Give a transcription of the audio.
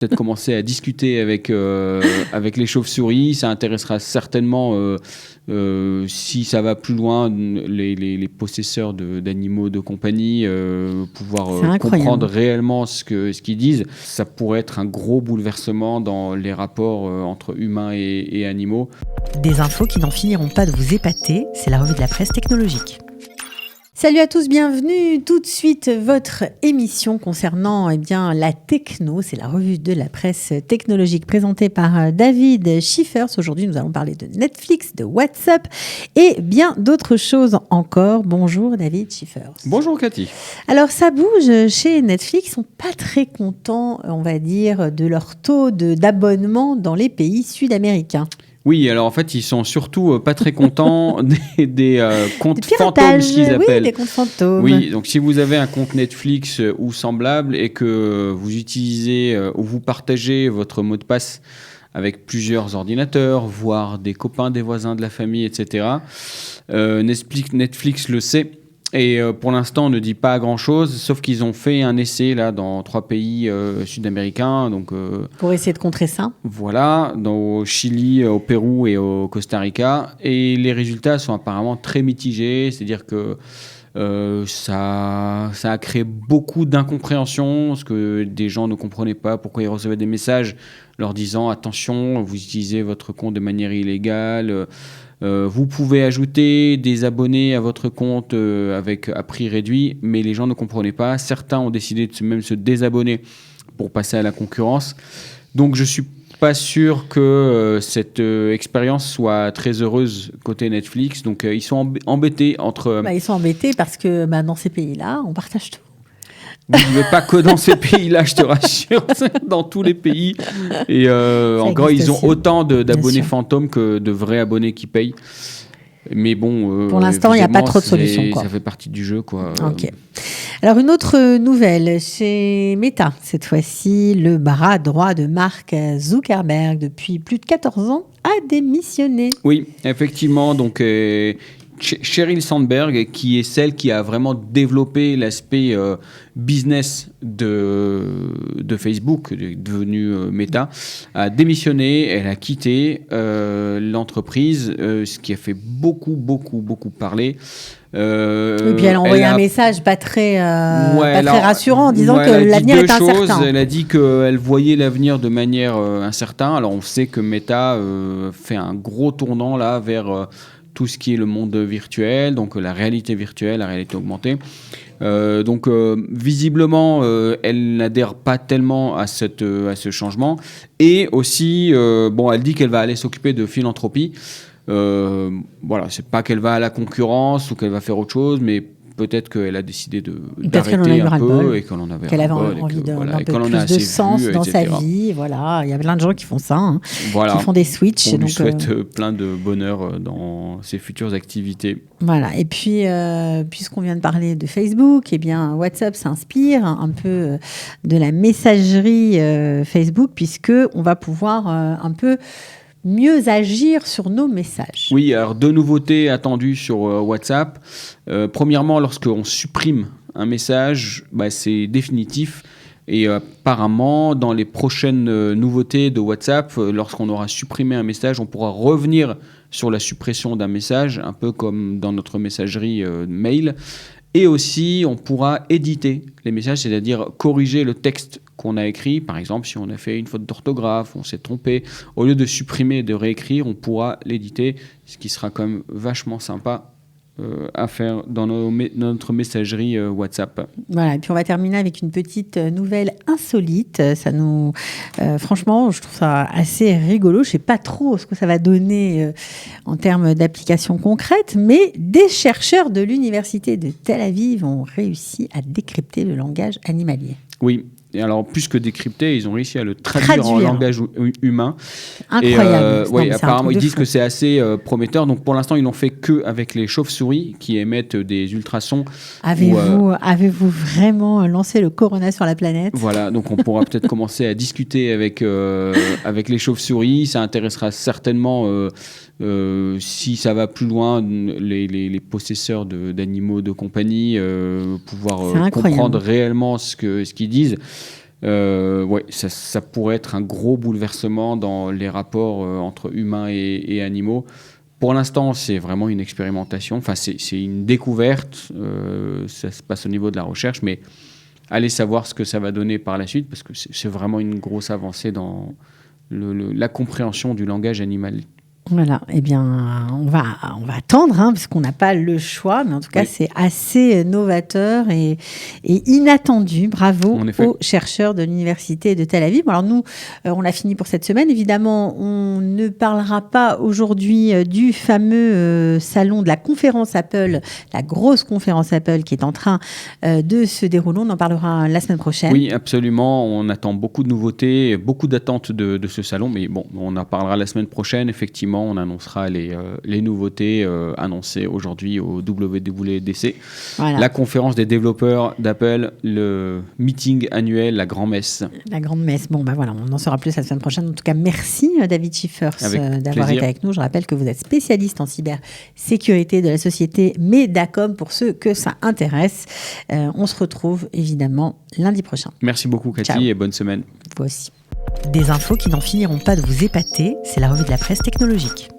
Peut-être commencer à discuter avec les chauves-souris. Ça intéressera certainement, si ça va plus loin, les possesseurs d'animaux de compagnie, pouvoir C'est incroyable. comprendre réellement ce qu'ils disent. Ça pourrait être un gros bouleversement dans les rapports entre humains et animaux. Des infos qui n'en finiront pas de vous épater, c'est la revue de la presse technologique. Salut à tous, bienvenue. Tout de suite, votre émission concernant la techno. C'est la revue de la presse technologique présentée par David Schiffers. Aujourd'hui, nous allons parler de Netflix, de WhatsApp et bien d'autres choses encore. Bonjour David Schiffers. Bonjour Cathy. Alors, ça bouge chez Netflix. Ils ne sont pas très contents, on va dire, de leur taux d'abonnement dans les pays sud-américains. Oui, alors en fait, ils sont surtout pas très contents des comptes fantômes, ce qu'ils Oui, appellent. des comptes fantômes. Oui, donc si vous avez un compte Netflix ou semblable et que vous utilisez ou vous partagez votre mot de passe avec plusieurs ordinateurs, voire des copains, des voisins, de la famille, etc., Netflix le sait. Et pour l'instant, on ne dit pas grand-chose, sauf qu'ils ont fait un essai là, dans 3 pays sud-américains. Donc, pour essayer de contrer ça. Voilà, au Chili, au Pérou et au Costa Rica. Et les résultats sont apparemment très mitigés, c'est-à-dire que ça a créé beaucoup d'incompréhension, parce que des gens ne comprenaient pas pourquoi ils recevaient des messages leur disant « Attention, vous utilisez votre compte de manière illégale ». Vous pouvez ajouter des abonnés à votre compte à prix réduit, mais les gens ne comprenaient pas. Certains ont décidé de même se désabonner pour passer à la concurrence. Donc je ne suis pas sûr que cette expérience soit très heureuse côté Netflix. Donc ils sont embêtés entre... Ils sont embêtés parce que dans ces pays-là, on partage tout. Mais pas que dans ces pays-là, je te rassure, dans tous les pays. Et en gros, ils ont autant d'abonnés fantômes que de vrais abonnés qui payent. Mais bon, pour l'instant, il n'y a pas trop de solutions. Ça fait partie du jeu, quoi. Ok. Alors, une autre nouvelle chez Meta. Cette fois-ci, le bras droit de Mark Zuckerberg, depuis plus de 14 ans, a démissionné. Oui, effectivement. Donc... Sheryl Sandberg, qui est celle qui a vraiment développé l'aspect business de Facebook, devenu Meta, a démissionné, elle a quitté l'entreprise, ce qui a fait beaucoup parler. Et puis elle a envoyé un message pas très rassurant en disant que l'avenir est incertain. Elle a dit qu'elle voyait l'avenir de manière incertaine. Alors on sait que Meta fait un gros tournant là vers... tout ce qui est le monde virtuel, donc la réalité virtuelle, la réalité augmentée. Donc visiblement, elle n'adhère pas tellement à ce changement. Et aussi, elle dit qu'elle va aller s'occuper de philanthropie. Voilà, c'est pas qu'elle va à la concurrence ou qu'elle va faire autre chose, mais peut-être qu'elle a décidé d'arrêter un peu et qu'elle en avait qu'elle avait envie d'un peu plus de sens dans sa vie. Voilà, il y a plein de gens qui font ça, qui font des switches. On lui souhaite plein de bonheur dans ses futures activités. Voilà, et puis puisqu'on vient de parler de Facebook, WhatsApp s'inspire un peu de la messagerie Facebook, puisqu'on va pouvoir un peu mieux agir sur nos messages. Oui, alors 2 nouveautés attendues sur WhatsApp. Premièrement, lorsqu'on supprime un message, c'est définitif. Et apparemment, dans les prochaines nouveautés de WhatsApp, lorsqu'on aura supprimé un message, on pourra revenir sur la suppression d'un message, un peu comme dans notre messagerie mail. Et aussi, on pourra éditer les messages, c'est-à-dire corriger le texte qu'on a écrit. Par exemple, si on a fait une faute d'orthographe, on s'est trompé, au lieu de supprimer et de réécrire, on pourra l'éditer, ce qui sera quand même vachement sympa à faire dans notre messagerie WhatsApp. Voilà, et puis on va terminer avec une petite nouvelle insolite. Ça nous, franchement, je trouve ça assez rigolo. Je ne sais pas trop ce que ça va donner en termes d'applications concrètes, mais des chercheurs de l'université de Tel Aviv ont réussi à décrypter le langage animalier. Oui. Et alors, plus que décrypter, ils ont réussi à le traduire en langage humain. Incroyable. Et apparemment, ils disent que c'est assez prometteur. Donc, pour l'instant, ils l'ont fait qu'avec les chauves-souris qui émettent des ultrasons. Avez-vous vraiment lancé le corona sur la planète ? Voilà, donc on pourra peut-être commencer à discuter avec les chauves-souris. Ça intéressera certainement, si ça va plus loin, les possesseurs d'animaux de compagnie, pouvoir comprendre réellement ce qu'ils disent. Ça pourrait être un gros bouleversement dans les rapports entre humains et animaux. Pour l'instant, c'est vraiment une expérimentation. Enfin, c'est une découverte. Ça se passe au niveau de la recherche, mais allez savoir ce que ça va donner par la suite, parce que c'est vraiment une grosse avancée dans la compréhension du langage animal. Voilà, eh bien, on va attendre, parce qu'on n'a pas le choix, mais en tout cas, c'est assez novateur et inattendu. Bravo aux chercheurs de l'Université de Tel Aviv. Alors nous, on a fini pour cette semaine. Évidemment, on ne parlera pas aujourd'hui du fameux salon de la conférence Apple, la grosse conférence Apple qui est en train de se dérouler. On en parlera la semaine prochaine. Oui, absolument. On attend beaucoup de nouveautés, beaucoup d'attentes de ce salon, mais bon, on en parlera la semaine prochaine, effectivement. On annoncera les nouveautés annoncées aujourd'hui au WWDC. Voilà. La conférence des développeurs d'Apple, le meeting annuel, la grand-messe. La grande-messe. Bon, voilà, on en saura plus la semaine prochaine. En tout cas, merci David Schiffers d'avoir été avec nous. Je rappelle que vous êtes spécialiste en cybersécurité de la société Medacom pour ceux que ça intéresse. On se retrouve évidemment lundi prochain. Merci beaucoup Cathy. Ciao. Et bonne semaine. Vous aussi. Des infos qui n'en finiront pas de vous épater, c'est la revue de la presse technologique.